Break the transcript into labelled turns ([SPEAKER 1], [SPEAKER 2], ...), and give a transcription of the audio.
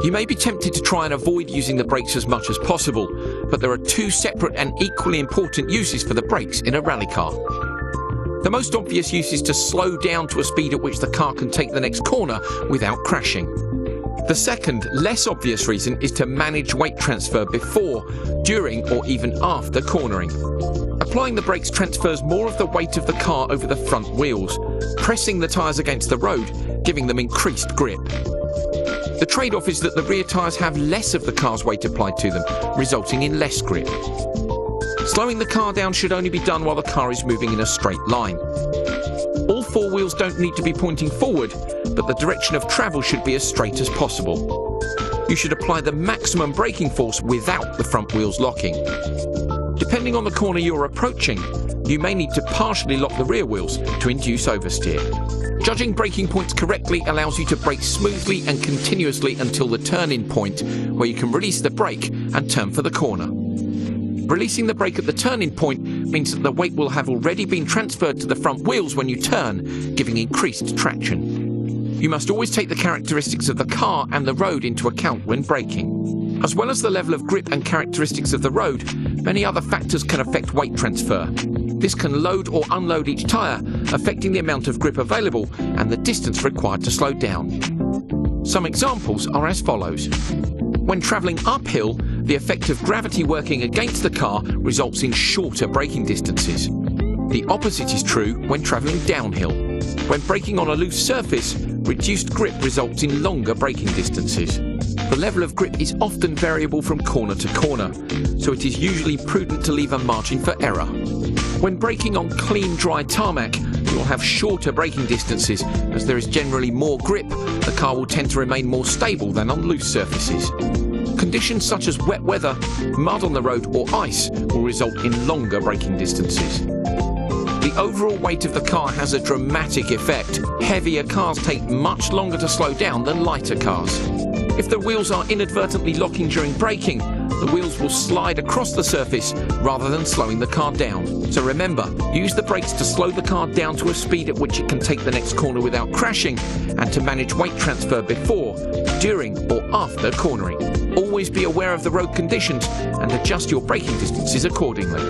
[SPEAKER 1] You may be tempted to try and avoid using the brakes as much as possible, but there are two separate and equally important uses for the brakes in a rally car. The most obvious use is to slow down to a speed at which the car can take the next corner without crashing. The second, less obvious reason is to manage weight transfer before, during or even after cornering. Applying the brakes transfers more of the weight of the car over the front wheels, pressing the tyres against the road, giving them increased grip. The trade-off is that the rear tyres have less of the car's weight applied to them, resulting in less grip. Slowing the car down should only be done while the car is moving in a straight line. All four wheels don't need to be pointing forward, but the direction of travel should be as straight as possible. You should apply the maximum braking force without the front wheels locking. Depending on the corner you're approaching, you may need to partially lock the rear wheels to induce oversteer. Judging braking points correctly allows you to brake smoothly and continuously until the turn-in point, where you can release the brake and turn for the corner. Releasing the brake at the turn-in point means that the weight will have already been transferred to the front wheels when you turn, giving increased traction. You must always take the characteristics of the car and the road into account when braking. As well as the level of grip and characteristics of the road, many other factors can affect weight transfer. This can load or unload each tyre, affecting the amount of grip available and the distance required to slow down. Some examples are as follows. When travelling uphill, the effect of gravity working against the car results in shorter braking distances. The opposite is true when travelling downhill. When braking on a loose surface, reduced grip results in longer braking distances. The level of grip is often variable from corner to corner, so it is usually prudent to leave a margin for error. When braking on clean, dry tarmac, you will have shorter braking distances. As there is generally more grip, the car will tend to remain more stable than on loose surfaces. Conditions such as wet weather, mud on the road or ice will result in longer braking distances. The overall weight of the car has a dramatic effect. Heavier cars take much longer to slow down than lighter cars. If the wheels are inadvertently locking during braking, the wheels will slide across the surface rather than slowing the car down. So remember, use the brakes to slow the car down to a speed at which it can take the next corner without crashing, and to manage weight transfer before, during or after cornering. Always be aware of the road conditions and adjust your braking distances accordingly.